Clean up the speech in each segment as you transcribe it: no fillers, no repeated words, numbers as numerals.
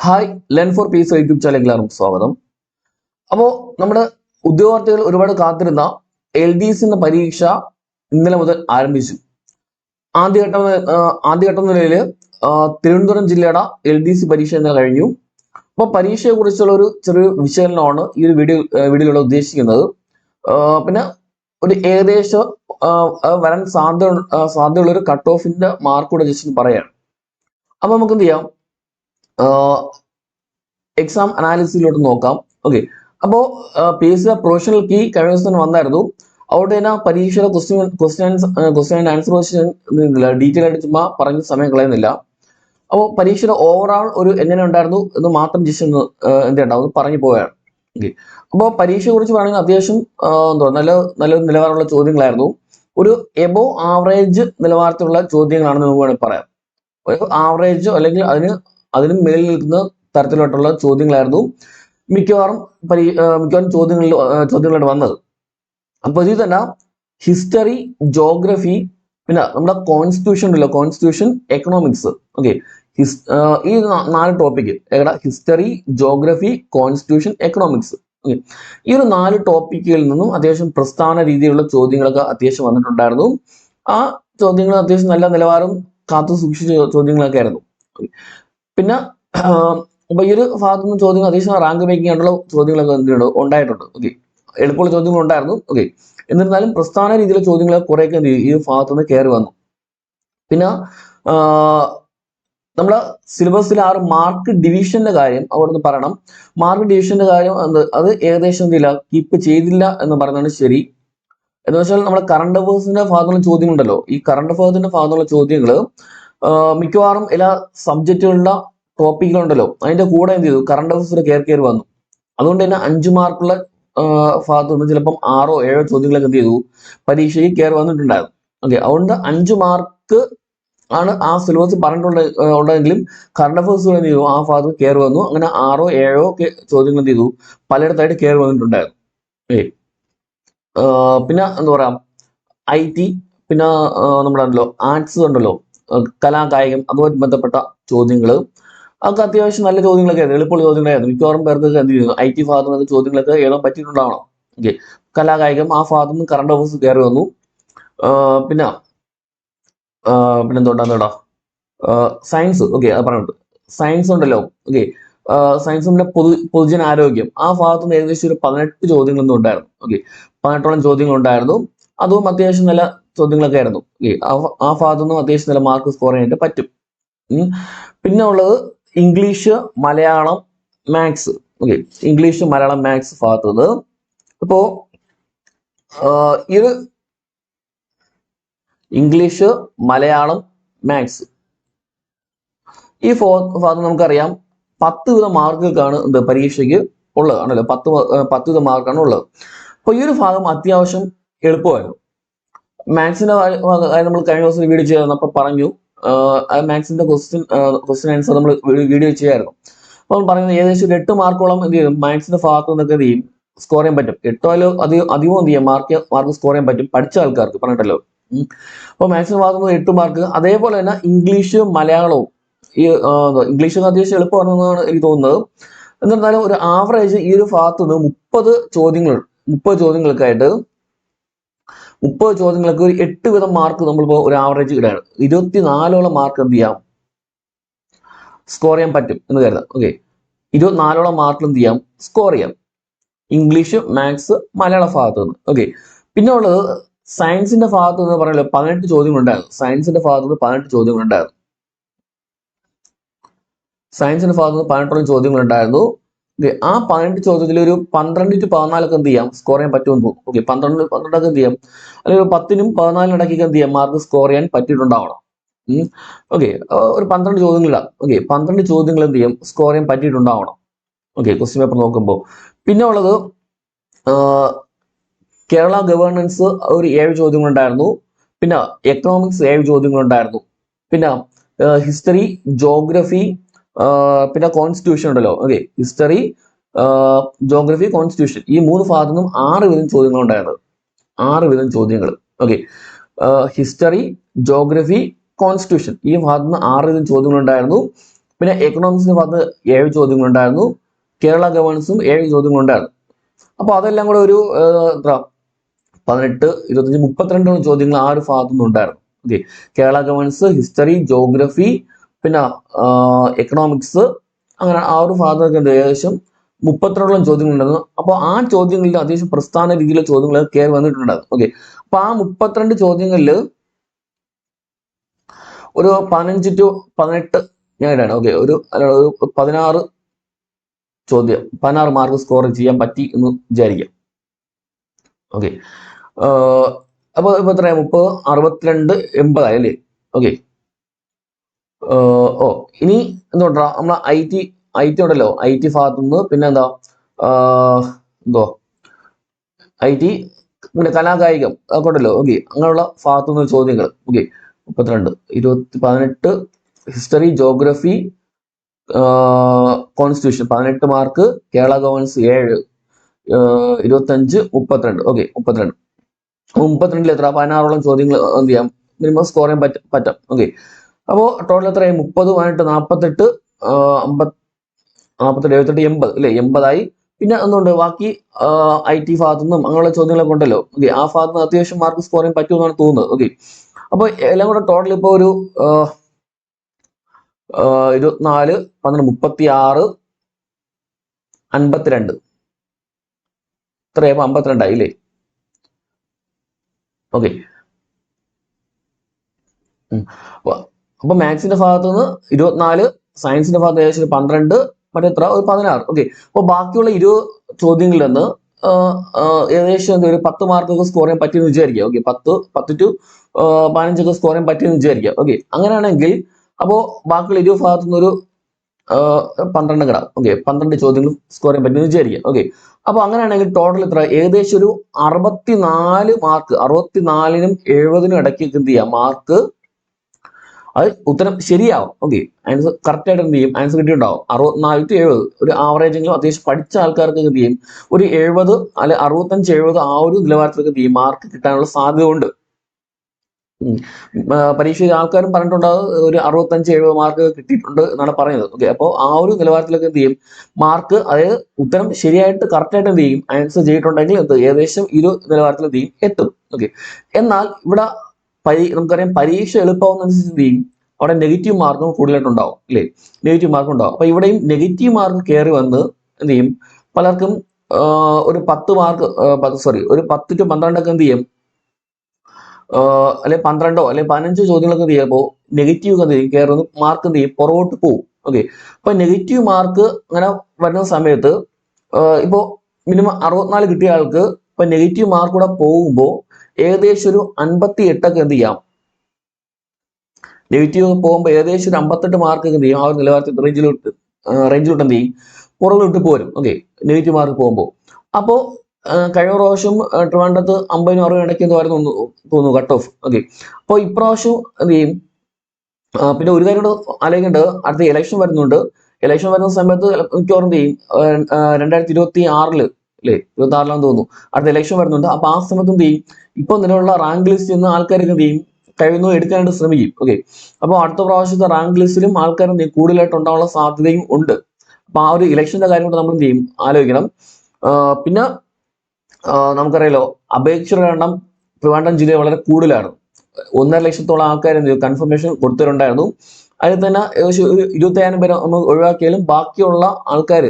Hi learn for peace YouTube channel എല്ലാവർക്കും സ്വാഗതം. അപ്പോൾ നമ്മുടെ ഉദ്യോഗാർത്ഥികൾ ഒരുപാട് കാത്തിരുന്ന LDC എന്ന പരീക്ഷ ഇന്നലെ മുതൽ ആരംഭിച്ചു. ആദ്യഘട്ടം നിലയിൽ തിരുവനന്തപുരം ജില്ലയുടെ LDC പരീക്ഷ ഇന്നലെ കഴിഞ്ഞു. അപ്പോൾ പരീക്ഷയെ കുറിച്ചുള്ള ഒരു ചെറിയ വിശകലനമാണ് ഈ ഒരു വീഡിയോയിലൂടെ ഉദ്ദേശിക്കുന്നത്. പിന്നെ ഒരു ഏകദേശം വരാൻ സാധ്യതയുള്ള ഒരു കട്ട് ഓഫിന്റെ മാർക്ക് കൂടെ ജസ്റ്റ് പറയാം. അപ്പൊ നമുക്ക് എന്ത് ചെയ്യാം, എക്സാം അനാലിസിസിലോട്ട് നോക്കാം. ഓക്കെ, അപ്പോ PSC പ്രൊഫഷണൽ കീ കഴിഞ്ഞ ദിവസം തന്നെ വന്നായിരുന്നു. അവിടെ തന്നെ പരീക്ഷയുടെ ക്വസ്റ്റ്യൻ ആൻസർ ഡീറ്റെയിൽ ആയിട്ട് ചുമ്മാ പറഞ്ഞ സമയം കളയുന്നില്ല. അപ്പോൾ പരീക്ഷയുടെ ഓവറോൾ ഒരു എങ്ങനെ ഉണ്ടായിരുന്നു എന്ന് മാത്രം ജസ്റ്റ് ഒന്ന് എന്തുണ്ടാവും പറഞ്ഞു പോവുകയാണ്. ഓക്കെ, അപ്പോൾ പരീക്ഷയെ കുറിച്ച് പറയുന്നത് അത്യാവശ്യം നല്ല നിലവാരമുള്ള ചോദ്യങ്ങളായിരുന്നു. ഒരു എബോ ആവറേജ് നിലവാരത്തിലുള്ള ചോദ്യങ്ങളാണെന്ന് നമുക്ക് വേണമെങ്കിൽ പറയാം. ഒരു ആവറേജ് അല്ലെങ്കിൽ അതിനും മേളിൽ നിൽക്കുന്ന തരത്തിലോട്ടുള്ള ചോദ്യങ്ങളായിരുന്നു മിക്കവാറും ചോദ്യങ്ങളായിട്ട് വന്നത്. അപ്പൊ ഇതിൽ തന്നെ ഹിസ്റ്ററി, ജോഗ്രഫി, പിന്നെ നമ്മുടെ കോൺസ്റ്റിറ്റ്യൂഷൻ, എക്കണോമിക്സ്. ഓക്കെ, ഈ 4 topic history, geography, constitution, economics. Okay, ഈ ഒരു 4 ടോപ്പിക്കുകളിൽ നിന്നും അത്യാവശ്യം പ്രസ്ഥാന രീതിയിലുള്ള ചോദ്യങ്ങളൊക്കെ അത്യാവശ്യം വന്നിട്ടുണ്ടായിരുന്നു. ആ ചോദ്യങ്ങൾ അത്യാവശ്യം നല്ല നിലവാരം കാത്തു സൂക്ഷിച്ച ചോദ്യങ്ങളൊക്കെ ആയിരുന്നു. പിന്നെ അപ്പൊ ഈ ഒരു ഭാഗത്തു നിന്ന് ചോദ്യങ്ങൾ അത്യാവശ്യം റാങ്ക് മേക്കിംഗ് ആയിട്ടുള്ള ചോദ്യങ്ങളൊക്കെ ഉണ്ടായിട്ടുണ്ട്. ഓക്കെ, എളുപ്പമുള്ള ചോദ്യങ്ങൾ ഉണ്ടായിരുന്നു. ഓക്കെ, എന്നിരുന്നാലും പ്രസ്ഥാന രീതിയിലെ ചോദ്യങ്ങൾ കുറെയൊക്കെ ഈ ഭാഗത്തുനിന്ന് കയറി വന്നു. പിന്നെ നമ്മളെ സിലബസിൽ ആ ഒരു മാർക്ക് ഡിവിഷന്റെ കാര്യം അവിടുന്ന് പറയണം. മാർക്ക് ഡിവിഷന്റെ കാര്യം അത് ഏകദേശം എന്തില്ല കീപ്പ് ചെയ്തില്ല എന്ന് പറയുന്നതാണ് ശരി. എന്ന് വെച്ചാൽ നമ്മുടെ കറണ്ട് അഫേഴ്സിന്റെ ഭാഗത്തുള്ള ചോദ്യങ്ങളുണ്ടല്ലോ, ഈ കറണ്ട് അഫേഴ്സിന്റെ ഭാഗത്തുള്ള ചോദ്യങ്ങൾ മിക്കവാറും എല്ലാ സബ്ജക്റ്റുകളുടെ ടോപ്പിക്കുകളുണ്ടല്ലോ അതിന്റെ കൂടെ എന്ത് ചെയ്തു, കറണ്ട് അഫേഴ്സിൽ കയറി വന്നു. അതുകൊണ്ട് തന്നെ 5 മാർക്കുള്ള ഭാഗത്ത് നിന്ന് ചിലപ്പം 6 7 ചോദ്യങ്ങളൊക്കെ എന്ത് ചെയ്തു പരീക്ഷയ്ക്ക് കയറി വന്നിട്ടുണ്ടായിരുന്നു. ഓക്കെ, അതുകൊണ്ട് 5 മാർക്ക് ആണ് ആ സിലബസ് പറഞ്ഞിട്ടുള്ളതെങ്കിലും കറണ്ട് അഫേഴ്സ് എന്ത് ചെയ്തു ആ ഭാഗത്ത് കയറി വന്നു. അങ്ങനെ 6 7 ചോദ്യങ്ങൾ എന്ത് ചെയ്തു പലയിടത്തായിട്ട് കയറി വന്നിട്ടുണ്ടായിരുന്നു. പിന്നെ എന്താ പറയാ, IT, പിന്നെ നമ്മുടെ ആർട്സ് ഉണ്ടല്ലോ, കലാകായികം, അതുമായിട്ട് ബന്ധപ്പെട്ട ചോദ്യങ്ങൾ അതൊക്കെ അത്യാവശ്യം നല്ല ചോദ്യങ്ങളൊക്കെ ആയിരുന്നു, എളുപ്പമുള്ള ചോദ്യങ്ങളായിരുന്നു. മിക്കവാറും പേർക്ക് എന്ത് ചെയ്യുന്നു IT ഭാഗത്ത് നിന്ന് ചോദ്യങ്ങളൊക്കെ എഴുതാൻ പറ്റിയിട്ടുണ്ടാവണം. ഓക്കെ, കലാകായികം ആ ഭാഗത്ത് നിന്ന് കറണ്ട് അഫേഴ്സ് കയറി വന്നു. പിന്നെ എന്തുകൊണ്ടാ സയൻസ്. ഓക്കെ, അത് പറഞ്ഞിട്ട് സയൻസ് ഉണ്ടല്ലോ. ഓക്കെ, സയൻസിന്റെ പൊതുജനാരോഗ്യം ആ ഭാഗത്ത് നിന്ന് ഏകദേശം ഒരു 18 ചോദ്യങ്ങളൊന്നും ഉണ്ടായിരുന്നു. ഓക്കെ, 18ഓളം ചോദ്യങ്ങൾ ഉണ്ടായിരുന്നു. അതും അത്യാവശ്യം നല്ല ചോദ്യങ്ങളൊക്കെ ആയിരുന്നു. ഓക്കെ, ആ ഭാഗത്തുനിന്നും അത്യാവശ്യം നല്ല മാർക്ക് സ്കോർ ചെയ്യാനായിട്ട് പറ്റും. പിന്നെ ഉള്ളത് English, Malayalam, maths. Okay, English, Malayalam, maths ഭാഗത്തുനിന്ന് അപ്പോ ഈ ഒരു ഇംഗ്ലീഷ്, മലയാളം, മാത്സ് ഈ ഭാഗത്ത് നമുക്കറിയാം 10 വീതം മാർക്കുകൾക്കാണ് പരീക്ഷയ്ക്ക് ഉള്ളത് ആണല്ലോ. 10 വീതം മാർക്കാണ് ഉള്ളത്. അപ്പൊ ഈ ഒരു ഭാഗം അത്യാവശ്യം എളുപ്പമായിരുന്നു. മാത്സിന്റെ കാര്യം നമ്മൾ കഴിഞ്ഞ ദിവസം വീഡിയോ ചെയ്തപ്പോൾ പറഞ്ഞു, മാത്സിന്റെ ക്വസ്റ്റ്യൻ ആൻസർ നമ്മൾ വീഡിയോ ചെയ്യായിരുന്നു. അപ്പോൾ പറയുന്നത് ഏകദേശം ഒരു 8 മാർക്കോളം എന്ത് ചെയ്യും മാത്സിന്റെ ഭാഗത്ത് നിന്നൊക്കെ എന്ത് ചെയ്യും സ്കോർ ചെയ്യാൻ പറ്റും. 8 അധികവും എന്ത് ചെയ്യാം മാർക്ക് സ്കോർ ചെയ്യാൻ പറ്റും പഠിച്ച ആൾക്കാർക്ക് പറഞ്ഞിട്ടല്ലോ. അപ്പൊ മാത്സിന്റെ ഭാഗത്ത് നിന്ന് 8 മാർക്ക്. അതേപോലെ തന്നെ ഇംഗ്ലീഷ്, മലയാളവും ഇംഗ്ലീഷ് അത്യാവശ്യം എളുപ്പമാണെന്നാണ് എനിക്ക് തോന്നുന്നത്. എന്നിരുന്നാലും ഒരു ആവറേജ് ഈ ഒരു ഭാഗത്ത് നിന്ന് 30 ചോദ്യങ്ങൾക്കായിട്ട് 30 ചോദ്യങ്ങൾക്ക് ഒരു 8 വീതം മാർക്ക് നമ്മളിപ്പോ ഒരു ആവറേജ് ഇടാണ്. 24ഓളം മാർക്ക് എന്ത് ചെയ്യാം സ്കോർ ചെയ്യാൻ പറ്റും എന്ന് കരുതാം. ഓക്കെ, 24ഓളം മാർക്ക് എന്ത് ചെയ്യാം സ്കോർ ചെയ്യാം ഇംഗ്ലീഷ്, മാത്സ്, മലയാള ഭാഗത്ത് നിന്ന്. ഓക്കെ, പിന്നെ ഉള്ളത് സയൻസിന്റെ ഭാഗത്ത് നിന്ന് പറഞ്ഞല്ലോ 18 ചോദ്യങ്ങളുണ്ടായിരുന്നു. സയൻസിന്റെ ഭാഗത്ത് നിന്ന് 18 ചോദ്യങ്ങളുണ്ടായിരുന്നു. സയൻസിന്റെ ഭാഗത്ത് നിന്ന് 18ഓളം ചോദ്യങ്ങളുണ്ടായിരുന്നു. ആ 18 ചോദ്യത്തിൽ ഒരു 12 to 14 ഒക്കെ എന്ത് ചെയ്യാം സ്കോർ ചെയ്യാൻ പറ്റുമെന്ന് തോന്നുന്നു. ഓക്കെ, 12 ഒക്കെ എന്ത് ചെയ്യാം, അല്ലെങ്കിൽ 10നും 14നും ഇടയ്ക്കൊക്കെ എന്ത് ചെയ്യാം മാർക്ക് സ്കോർ ചെയ്യാൻ പറ്റിയിട്ടുണ്ടാവണം. ഓക്കെ, ഒരു 12 ചോദ്യങ്ങളിലാണ്. ഓക്കെ, 12 ചോദ്യങ്ങൾ എന്ത് ചെയ്യും സ്കോർ ചെയ്യാൻ പറ്റിയിട്ടുണ്ടാവണം. ഓക്കെ, ക്വസ്റ്റ്യൻ പേപ്പർ നോക്കുമ്പോൾ. പിന്നെ ഉള്ളത് കേരള ഗവേണൻസ് ഒരു 7 ചോദ്യങ്ങളുണ്ടായിരുന്നു. പിന്നെ എക്കണോമിക്സ് 7 ചോദ്യങ്ങളുണ്ടായിരുന്നു. പിന്നെ ഹിസ്റ്ററി, ജോഗ്രഫി, പിന്നെ കോൺസ്റ്റിറ്റ്യൂഷൻ ഉണ്ടല്ലോ. ഓക്കെ, ഹിസ്റ്ററി, ജോഗ്രഫി, കോൺസ്റ്റിറ്റ്യൂഷൻ ഈ 3 ഭാഗത്തു നിന്നും 6 വീതം ചോദ്യങ്ങൾ ഉണ്ടായിരുന്നത്. 6 വീതം ചോദ്യങ്ങൾ. ഓക്കെ, ഹിസ്റ്ററി, ജോഗ്രഫി, കോൺസ്റ്റിറ്റ്യൂഷൻ ഈ ഭാഗത്തു നിന്ന് 6 വീതം ചോദ്യങ്ങൾ ഉണ്ടായിരുന്നു. പിന്നെ എക്കണോമിക്സിന്റെ ഭാഗത്ത് 7 ചോദ്യങ്ങളുണ്ടായിരുന്നു. കേരള ഗവേണൻസും 7 ചോദ്യങ്ങളുണ്ടായിരുന്നു. അപ്പോൾ അതെല്ലാം കൂടെ ഒരു എത്ര 18, 25, 32 ചോദ്യങ്ങൾ ആ ഒരു ഭാഗത്തുനിന്ന് ഉണ്ടായിരുന്നു. Okay, Kerala governance, history, geography, പിന്നെ എക്കണോമിക്സ്, അങ്ങനെ ആ ഒരു ഭാഗത്തൊക്കെ ഏകദേശം 32 ചോദ്യങ്ങളുണ്ടായിരുന്നു. അപ്പോൾ ആ ചോദ്യങ്ങളിൽ അത്യാവശ്യം പ്രസ്ഥാന രീതിയിലുള്ള ചോദ്യങ്ങൾ കയറി വന്നിട്ടുണ്ടായിരുന്നു. ഓക്കെ, അപ്പൊ ആ 32 ചോദ്യങ്ങളിൽ ഒരു 15 to 18 ഞാൻ ഇടാണ്. ഓക്കെ, ഒരു 16 ചോദ്യം 16 മാർക്ക് സ്കോർ ചെയ്യാൻ പറ്റി എന്ന് വിചാരിക്കാം. ഓക്കെ, അപ്പൊ ഇപ്പൊ എത്രയാ 30, 62, 80 ആയി അല്ലേ? ഓക്കെ, ഓ ഇനി എന്തുകൊണ്ടാ നമ്മളെ ഐ ടി ഉണ്ടല്ലോ, ഐ ടി ഭാഗത്തുനിന്ന് പിന്നെ എന്താ എന്തോ IT, പിന്നെ കലാകായികം ഒക്കെ ഉണ്ടല്ലോ. ഓക്കെ, അങ്ങനെയുള്ള ഭാഗത്തുനിന്ന് ചോദ്യങ്ങൾ. Okay, 32, 18 history, geography, constitution 18 mark, Kerala governance 7, 25, 32. Okay, 32. 32 എത്ര 16 ചോദ്യങ്ങൾ എന്ത് ചെയ്യാം, മിനിമം സ്കോർ ചെയ്യാൻ പറ്റാം. ഓക്കെ, അപ്പോൾ ടോട്ടൽ എത്രയായി 30, 18, 48, 50, 47, 78, 80 അല്ലെ? 80 പിന്നെ എന്തുകൊണ്ട് ബാക്കി IT ഭാഗത്തുനിന്നും അങ്ങനെയുള്ള ചോദ്യങ്ങളൊക്കെ ഉണ്ടല്ലോ. ഓക്കെ, ആ ഭാഗത്തുനിന്ന് അത്യാവശ്യം മാർക്ക് സ്കോർ ചെയ്യാൻ പറ്റുമെന്നാണ് തോന്നുന്നത്. ഓക്കെ, അപ്പൊ എല്ലാം കൂടെ ടോട്ടൽ ഇപ്പൊ ഒരു 24, 36, 52 ഇത്രയായപ്പോ 52 ആയി അല്ലേ? ഓക്കെ, അപ്പൊ മാത്സിന്റെ ഭാഗത്ത് നിന്ന് 24, സയൻസിന്റെ ഭാഗത്ത് ഏകദേശം 12, മറ്റെത്ര ഒരു 16. ഓക്കെ, അപ്പൊ ബാക്കിയുള്ള 20 ചോദ്യങ്ങളിൽ നിന്ന് ഏകദേശം ഒരു 10 മാർക്കൊക്കെ സ്കോർ ചെയ്യാൻ പറ്റിയെന്ന് വിചാരിക്കുക. ഓക്കെ, 10 to 15 സ്കോർ ചെയ്യാൻ പറ്റിയെന്ന് വിചാരിക്കുക. ഓക്കെ, അങ്ങനെയാണെങ്കിൽ അപ്പോ ബാക്കിയുള്ള 20 ഭാഗത്തു നിന്ന് ഒരു 12 ഗ്രാം. ഓക്കെ, 12 ചോദ്യങ്ങൾ സ്കോർ ചെയ്യാൻ പറ്റിയെന്ന് വിചാരിക്കുക. ഓക്കെ, അപ്പൊ അങ്ങനെയാണെങ്കിൽ ടോട്ടൽ എത്ര ഏകദേശം ഒരു 64 മാർക്ക്, 64നും 70നും ഇടയ്ക്ക് എന്ത് ചെയ്യാം മാർക്ക്, അത് ഉത്തരം ശരിയാവും. ഓക്കെ, ആൻസർ കറക്റ്റ് ആയിട്ട് എന്ത് ചെയ്യും, ആൻസർ കിട്ടിയിട്ടുണ്ടാവും. 64 to 70 ഒരു ആവറേജ് എങ്കിലും അത്യാവശ്യം പഠിച്ച ആൾക്കാർക്ക് എന്ത് ചെയ്യും, ഒരു 70 അല്ലെ 65, 70 ആ ഒരു നിലവാരത്തിലൊക്കെ എന്ത് ചെയ്യും മാർക്ക് കിട്ടാനുള്ള സാധ്യത ഉണ്ട്. പരീക്ഷയിൽ ആൾക്കാരും പറഞ്ഞിട്ടുണ്ടാവും ഒരു 65, 70 മാർക്ക് കിട്ടിയിട്ടുണ്ട് എന്നാണ് പറയുന്നത്. ഓക്കെ, അപ്പോൾ ആ ഒരു നിലവാരത്തിലൊക്കെ എന്ത് ചെയ്യും മാർക്ക്, അതായത് ഉത്തരം ശരിയായിട്ട് കറക്റ്റ് ആയിട്ട് എന്ത് ചെയ്യും ആൻസർ ചെയ്തിട്ടുണ്ടെങ്കിൽ ഏകദേശം ഈ ഒരു നിലവാരത്തിൽ എന്ത് ചെയ്യും എത്തും. ഓക്കെ, എന്നാൽ ഇവിടെ നമുക്കറിയാം പരീക്ഷ എളുപ്പമാവുന്നതനുസരിച്ച് എന്ത് ചെയ്യും അവിടെ നെഗറ്റീവ് മാർക്കും കൂടുതലായിട്ടുണ്ടാവും അല്ലേ? നെഗറ്റീവ് മാർക്ക് ഉണ്ടാവും. അപ്പൊ ഇവിടെയും നെഗറ്റീവ് മാർക്ക് കയറി വന്ന് എന്ത് ചെയ്യും പലർക്കും ഒരു 10 മാർക്ക് ഒരു 10 to 12 ഒക്കെ എന്ത് ചെയ്യും അല്ലെ 12 അല്ലെ 15 ചോദ്യങ്ങളൊക്കെ എന്ത് ചെയ്യുമ്പോൾ നെഗറ്റീവ് എന്ത് ചെയ്യും കയറുന്ന മാർക്ക് എന്ത് ചെയ്യും പുറകോട്ട് പോകും. ഓക്കെ, അപ്പൊ നെഗറ്റീവ് മാർക്ക് അങ്ങനെ വരുന്ന സമയത്ത് ഇപ്പോ മിനിമം 64 കിട്ടിയ ആൾക്ക് ഇപ്പൊ നെഗറ്റീവ് മാർക്ക് കൂടെ പോകുമ്പോൾ ഏകദേശം ഒരു 58 ഒക്കെ എന്ത് ചെയ്യാം, നെഗറ്റീവ് പോകുമ്പോൾ ഏകദേശം ഒരു 58 മാർക്ക് എന്ത് ചെയ്യും ആ ഒരു നിലവാരത്തിൽ റേഞ്ചിലോട്ട് എന്ത് ചെയ്യും പുറകിലോട്ട് പോരും. ഓക്കെ, നെഗറ്റീവ് മാർക്ക് പോകുമ്പോൾ. അപ്പോൾ കഴിഞ്ഞ പ്രാവശ്യം ട്രിവാൻഡ്രത്ത് 50, 60 ഇടയ്ക്ക് എന്ന് പറയുന്നു തോന്നുന്നു കട്ട് ഓഫ്. ഓക്കെ, അപ്പോൾ ഇപ്രാവശ്യം എന്ത് ചെയ്യും, പിന്നെ ഒരു കാര്യം കൂടെ ആലോചിക്കേണ്ടത്, അടുത്ത ഇലക്ഷൻ വരുന്നുണ്ട്. ഇലക്ഷൻ വരുന്ന സമയത്ത് മിക്കവാറും എന്ത് ചെയ്യും 2026 അല്ലേ 26 തോന്നുന്നു അടുത്ത ഇലക്ഷൻ വരുന്നുണ്ട്. അപ്പൊ ആ സമയത്ത് എന്ത് ചെയ്യും ഇപ്പൊ നിലവിലുള്ള റാങ്ക് ലിസ്റ്റിൽ നിന്ന് ആൾക്കാർക്ക് എന്ത് ചെയ്യും കഴിയുന്നത് എടുക്കാനായിട്ട് ശ്രമിക്കും. ഓക്കെ, അപ്പോൾ അടുത്ത പ്രാവശ്യത്തെ റാങ്ക് ലിസ്റ്റിലും ആൾക്കാർ എന്ത് ചെയ്യും കൂടുതലായിട്ട് ഉണ്ടാവാനുള്ള സാധ്യതയും ഉണ്ട്. അപ്പൊ ആ ഒരു ഇലക്ഷന്റെ കാര്യം കൊണ്ട് നമ്മൾ എന്ത് ചെയ്യും ആലോചിക്കണം. പിന്നെ നമുക്കറിയാലോ അപേക്ഷയുടെ എണ്ണം ട്രിവാൻഡ്രം ജില്ലയിൽ വളരെ കൂടുതലാണ്. 1.5 ലക്ഷത്തോളം ആൾക്കാർ എന്ത് ചെയ്യും കൺഫർമേഷൻ കൊടുത്തിട്ടുണ്ടായിരുന്നു. അതിൽ തന്നെ ഏകദേശം ഒരു 25,000 പേര് നമ്മൾ ഒഴിവാക്കിയാലും ബാക്കിയുള്ള ആൾക്കാർ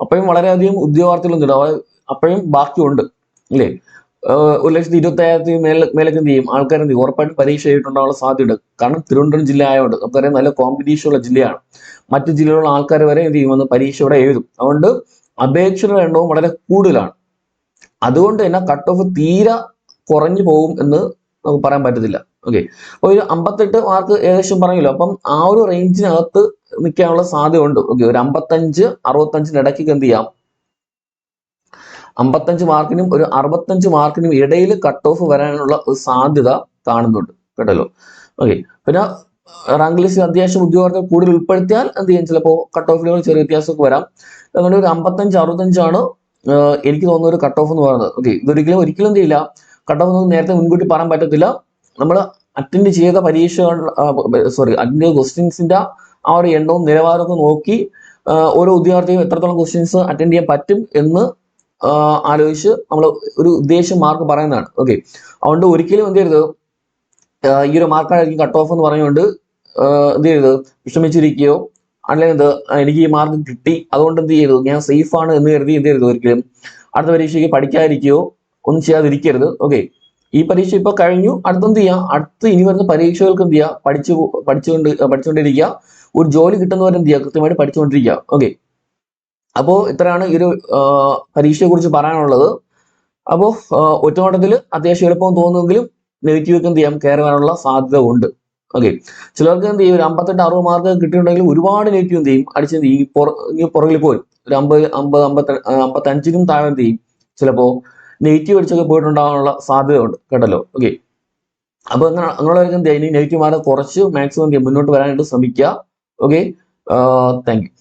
അപ്പോഴും വളരെയധികം ഉദ്യോഗാർത്ഥികളുണ്ട്, അപ്പോഴും ബാക്കിയുണ്ട് അല്ലേ? 1,25,000 മേലേക്ക് എന്ത് ചെയ്യും ആൾക്കാർ എന്ത് ചെയ്യും ഉറപ്പായിട്ടും പരീക്ഷ എഴുതിയിട്ടുണ്ടാവാനുള്ള സാധ്യതയുണ്ട്. കാരണം തിരുവനന്തപുരം ജില്ല ആയതുകൊണ്ട് നമുക്കറിയാം നല്ല കോമ്പറ്റീഷൻ ഉള്ള ജില്ലയാണ്. മറ്റു ജില്ലയിലുള്ള ആൾക്കാർ വരെ എന്ത് ചെയ്യും വന്ന് പരീക്ഷ ഇവിടെ എഴുതും. അതുകൊണ്ട് അപേക്ഷയുടെ എണ്ണവും വളരെ കൂടുതലാണ്. അതുകൊണ്ട് തന്നെ കട്ട് ഓഫ് തീരെ കുറഞ്ഞു പോകും എന്ന് നമുക്ക് പറയാൻ പറ്റത്തില്ല. ഓക്കെ, അപ്പൊ ഒരു 58 മാർക്ക് ഏകദേശം പറഞ്ഞല്ലോ. അപ്പം ആ ഒരു റേഞ്ചിനകത്ത് നിൽക്കാനുള്ള സാധ്യത ഉണ്ട്. ഓക്കെ, ഒരു 55, 65 ഇടയ്ക്ക് എന്ത് ചെയ്യാം 55 മാർക്കിനും ഒരു 65 മാർക്കിനും ഇടയിൽ കട്ട് ഓഫ് വരാനുള്ള ഒരു സാധ്യത കാണുന്നുണ്ട് കേട്ടല്ലോ. ഓക്കെ, പിന്നെ റാങ്ക് ലിസ്റ്റ് അത്യാവശ്യം ഉദ്യോഗാർത്ഥികൾ കൂടുതൽ ഉൾപ്പെടുത്തിയാൽ എന്ത് ചെയ്യും ചിലപ്പോൾ കട്ട് ഓഫിലുകൾ ചെറിയ വ്യത്യാസമൊക്കെ വരാം. അതുകൊണ്ട് ഒരു 55, 65 എനിക്ക് തോന്നുന്ന ഒരു കട്ട് ഓഫ് എന്ന് പറയുന്നത്. ഓക്കെ, ഒരിക്കലും എന്ത് ചെയ്യില്ല കട്ട് ഓഫ് നമുക്ക് നേരത്തെ മുൻകൂട്ടി പറയാൻ പറ്റത്തില്ല. നമ്മൾ അറ്റൻഡ് ചെയ്ത പരീക്ഷകൾ അറ്റൻഡ് ക്വസ്റ്റ്യൻസിന്റെ ആ ഒരു എണ്ണവും നിലവാരമൊക്കെ നോക്കി ഓരോ ഉദ്യോഗാർത്ഥിയും എത്രത്തോളം ക്വസ്റ്റ്യൻസ് അറ്റൻഡ് ചെയ്യാൻ പറ്റും എന്ന് ആലോചിച്ച് നമ്മൾ ഒരു ഉദ്ദേശം മാർക്ക് പറയുന്നതാണ്. ഓക്കെ, അതുകൊണ്ട് ഒരിക്കലും എന്ത് ചെയ്യരുത്, ഈ ഒരു മാർക്കായിരിക്കും കട്ട് ഓഫ് എന്ന് പറഞ്ഞുകൊണ്ട് എന്ത് ചെയ്യരുത്, വിഷമിച്ചിരിക്കുകയോ അല്ലെങ്കിൽ എന്ത് എനിക്ക് ഈ മാർക്ക് കിട്ടി അതുകൊണ്ട് എന്ത് ചെയ്തു ഞാൻ സേഫ് ആണ് എന്ന് കരുതി എന്ത് ചെയ്യരുത്, ഒരിക്കലും അടുത്ത പരീക്ഷയ്ക്ക് പഠിക്കാതിരിക്കുകയോ ഒന്നും ചെയ്യാതിരിക്കരുത്. ഓക്കെ, ഈ പരീക്ഷ ഇപ്പൊ കഴിഞ്ഞു, അടുത്തെന്ത് ചെയ്യാം, അടുത്ത് ഇനി വരുന്ന പരീക്ഷകൾക്ക് എന്ത് ചെയ്യുക, പഠിച്ചുകൊണ്ടിരിക്കുക, ഒരു ജോലി കിട്ടുന്നവരെ എന്ത് ചെയ്യുക, കൃത്യമായിട്ട് പഠിച്ചുകൊണ്ടിരിക്കുക. ഓക്കെ, അപ്പോൾ ഇത്രയാണ് ഈ ഒരു പരീക്ഷയെ കുറിച്ച് പറയാനുള്ളത്. അപ്പോൾ ഒറ്റനോട്ടത്തിൽ അത്യാവശ്യം എളുപ്പം തോന്നുമെങ്കിലും നെഗറ്റീവ് ഒക്കെ എന്ത് ചെയ്യാം കയറി വരാനുള്ള സാധ്യത ഉണ്ട്. ഓക്കെ, ചിലർക്ക് എന്ത് ചെയ്യും, ഒരു 58-60 മാർക്ക് കിട്ടിയിട്ടുണ്ടെങ്കിൽ ഒരുപാട് നെഗറ്റീവ് എന്ത് ചെയ്യും അടിച്ചെന്ത് ചെയ്യും, ഈ പുറകിൽ പോലും ഒരു 55-നും താഴെ എന്ത് ചെയ്യും, ചിലപ്പോ നെഗറ്റീവ് അടിച്ചൊക്കെ പോയിട്ടുണ്ടാകാനുള്ള സാധ്യത ഉണ്ട് കേട്ടല്ലോ. ഓക്കെ, അപ്പൊ അങ്ങനെയുള്ളവർക്ക് എന്ത് ചെയ്യും, നെഗറ്റീവ് മാർക്ക് കുറച്ച് മാക്സിമം എന്ത് ചെയ്യും മുന്നോട്ട് വരാനായിട്ട് ശ്രമിക്കുക. Okay, thank you.